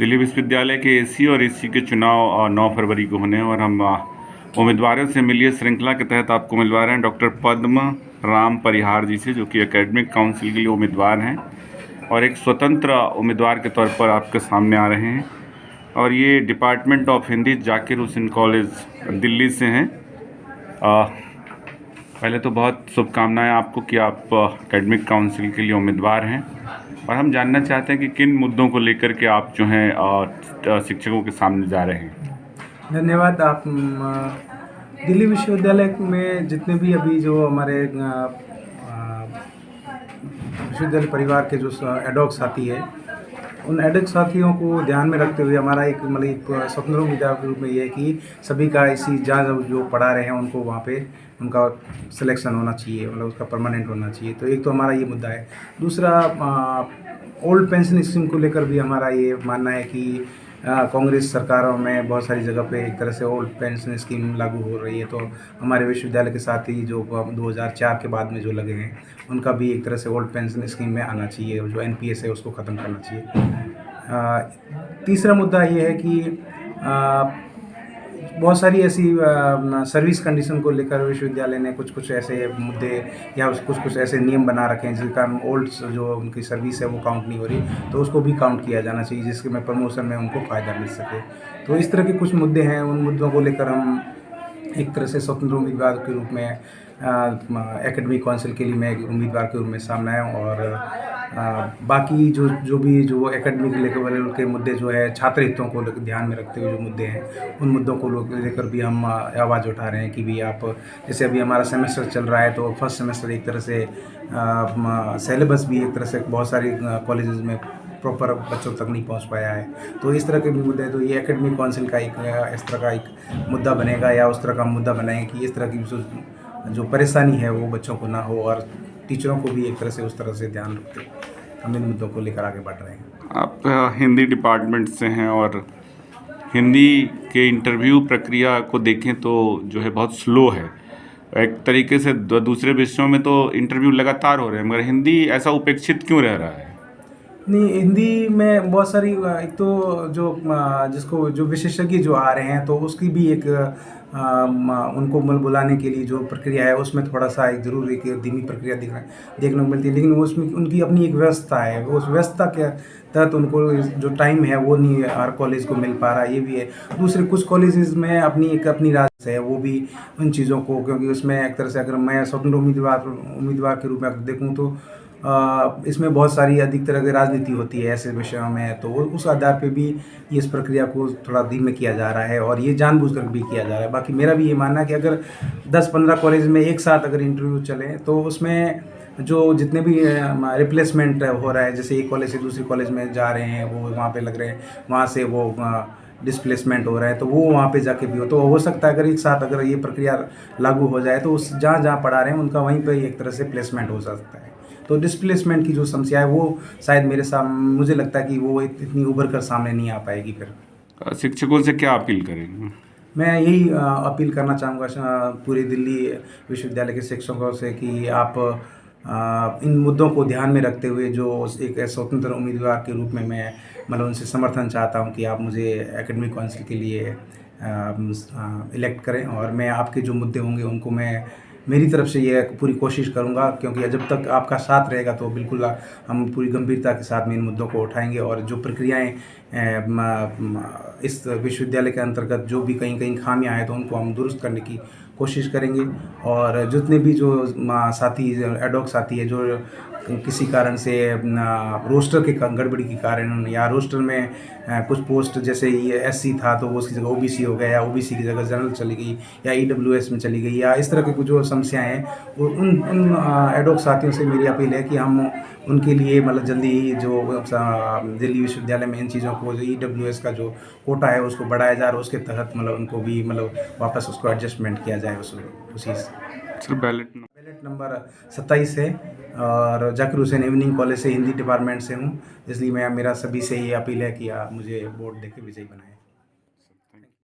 दिल्ली विश्वविद्यालय के एसी और एससी के चुनाव 9 फरवरी को होने हैं और हम उम्मीदवारों से मिलिए श्रृंखला के तहत आपको मिलवा रहे हैं डॉक्टर पद्म राम परिहार जी से, जो कि एकेडमिक काउंसिल के लिए उम्मीदवार हैं और एक स्वतंत्र उम्मीदवार के तौर पर आपके सामने आ रहे हैं। और ये department of Hindi Zakir Hussain college Delhi से हैं। पहले तो बहुत शुभकामनाएं आपको कि आप एकेडमिक काउंसिल के लिए उम्मीदवार हैं और हम जानना चाहते हैं कि किन मुद्दों को लेकर के आप जो हैं शिक्षकों के सामने जा रहे हैं। धन्यवाद। आप दिल्ली विश्वविद्यालय में जितने भी अभी जो हमारे विश्वविद्यालय परिवार के जो एडॉक साथी है, उन एडॉक साथियों को ध्यान में रखते हुए हमारा एक स्वतंत्र उम्मीदवार के रूप में ये है कि सभी का इसी जहाँ जो पढ़ा रहे हैं उनको वहाँ पे उनका सिलेक्शन होना चाहिए, मतलब उसका परमानेंट होना चाहिए। तो एक तो हमारा ये मुद्दा है। दूसरा, ओल्ड पेंशन स्कीम को लेकर भी हमारा ये मानना है कि कांग्रेस सरकारों में बहुत सारी जगह पे एक तरह से ओल्ड पेंशन स्कीम लागू हो रही है, तो हमारे विश्वविद्यालय के साथ ही जो 2004 के बाद में जो लगे हैं उनका भी एक तरह से ओल्ड पेंशन स्कीम में आना चाहिए, जो एनपीएस है उसको ख़त्म करना चाहिए। तीसरा मुद्दा ये है कि बहुत सारी ऐसी सर्विस कंडीशन को लेकर विश्वविद्यालय ने कुछ ऐसे मुद्दे या कुछ ऐसे नियम बना रखे हैं जिसके कारण ओल्ड जो उनकी सर्विस है वो काउंट नहीं हो रही, तो उसको भी काउंट किया जाना चाहिए जिसके में प्रमोशन में उनको फ़ायदा मिल सके। तो इस तरह के कुछ मुद्दे हैं, उन मुद्दों को लेकर हम एक तरह से स्वतंत्र उम्मीदवार के रूप में एकेडमिक काउंसिल के लिए मैं एक उम्मीदवार के रूप में सामने आया और बाकी जो एकेडमिक लेवल के मुद्दे जो है छात्र हितों को ध्यान में रखते हुए जो मुद्दे हैं उन मुद्दों को लेकर भी हम आवाज़ उठा रहे हैं कि भी आप, जैसे अभी हमारा सेमेस्टर चल रहा है तो फर्स्ट सेमेस्टर एक तरह से सिलेबस भी एक तरह से बहुत सारी कॉलेजेस में प्रॉपर बच्चों तक नहीं पहुंच पाया है, तो इस तरह के भी मुद्दे, तो ये एकेडमिक काउंसिल का एक इस तरह का एक मुद्दा बनेगा या उस तरह का मुद्दा बनाएंगे कि इस तरह की जो परेशानी है वो बच्चों को ना हो और टीचरों को भी एक तरह से उस तरह से ध्यान रखते हम इन मुद्दों को लेकर आगे बढ़ रहे हैं। आप हिंदी डिपार्टमेंट से हैं और हिंदी के इंटरव्यू प्रक्रिया को देखें तो जो है बहुत स्लो है। एक तरीके से दूसरे विषयों में तो इंटरव्यू लगातार हो रहे हैं, मगर हिंदी ऐसा उपेक्षित क्यों रह रहा है? नहीं, हिंदी में बहुत सारी, एक तो जो विशेषज्ञ जो आ रहे हैं तो उसकी भी एक उनको बुलाने के लिए जो प्रक्रिया है उसमें थोड़ा सा एक ज़रूर एक धीमी प्रक्रिया देखने को मिलती है, लेकिन उसमें उनकी अपनी एक व्यवस्था है, उस व्यवस्था के तहत उनको जो टाइम है वो नहीं हर कॉलेज को मिल पा रहा है, ये भी है। दूसरे कुछ कॉलेजेस में अपनी राज है, वो भी उन चीज़ों को, क्योंकि उसमें एक तरह से अगर मैं स्वतंत्र उम्मीदवार के रूप में अगर देखूँ तो इसमें बहुत सारी अधिक तरह की राजनीति होती है ऐसे विषयों में, तो उस आधार पे भी ये इस प्रक्रिया को थोड़ा धीमे किया जा रहा है और ये जानबूझकर भी किया जा रहा है। बाकी मेरा भी ये मानना है कि अगर 10-15 कॉलेज में एक साथ अगर इंटरव्यू चले तो उसमें जो जितने भी रिप्लेसमेंट हो रहा है, जैसे एक कॉलेज से दूसरी कॉलेज में जा रहे हैं वो वहाँ पे लग रहे हैं, वहाँ से वो डिस्प्लेसमेंट हो रहा है तो वो वहाँ पे जाके भी तो हो सकता है अगर एक साथ अगर ये प्रक्रिया लागू हो जाए तो उस जहाँ पढ़ा रहे हैं उनका वहीं पे एक तरह से प्लेसमेंट हो सकता है। तो डिस्प्लेसमेंट की जो समस्या है वो शायद मुझे लगता है कि वो इतनी उभर कर सामने नहीं आ पाएगी। फिर शिक्षकों से क्या अपील करेंगे? मैं यही अपील करना चाहूँगा पूरे दिल्ली विश्वविद्यालय के शिक्षकों से कि आप इन मुद्दों को ध्यान में रखते हुए जो एक स्वतंत्र उम्मीदवार के रूप में मैं मतलब उनसे समर्थन चाहता हूं कि आप मुझे एकेडमिक काउंसिल के लिए इलेक्ट करें और मैं आपके जो मुद्दे होंगे उनको मैं मेरी तरफ से ये पूरी कोशिश करूंगा, क्योंकि जब तक आपका साथ रहेगा तो बिल्कुल हम पूरी गंभीरता के साथ में इन मुद्दों को उठाएंगे और जो प्रक्रियाएं इस विश्वविद्यालय के अंतर्गत जो भी कहीं खामियां हैं तो उनको हम दुरुस्त करने की कोशिश करेंगे। और जितने भी जो साथी एडॉक साथी है जो किसी कारण से रोस्टर के गड़बड़ी के कारण या रोस्टर में कुछ पोस्ट जैसे ये एससी था तो वो उसकी जगह ओबीसी हो गया या ओबीसी की जगह जनरल चली गई या ईडब्ल्यूएस में चली गई या इस तरह की कुछ जो समस्याएं हैं उन एडॉक साथियों से मेरी अपील है कि हम उनके लिए मतलब जल्दी ही जो दिल्ली विश्वविद्यालय में इन चीज़ों को जो ईडब्ल्यूएस का जो कोटा है उसको बढ़ाया जाए और उसके तहत मतलब उनको भी मतलब वापस उसको एडजस्टमेंट किया जाए उसी बैलेट नंबर 27 है और जाकिर हुसैन इवनिंग कॉलेज से हिंदी डिपार्टमेंट से हूँ, इसलिए मेरा सभी से ये अपील है कि आप मुझे वोट देके विजयी बनाएं।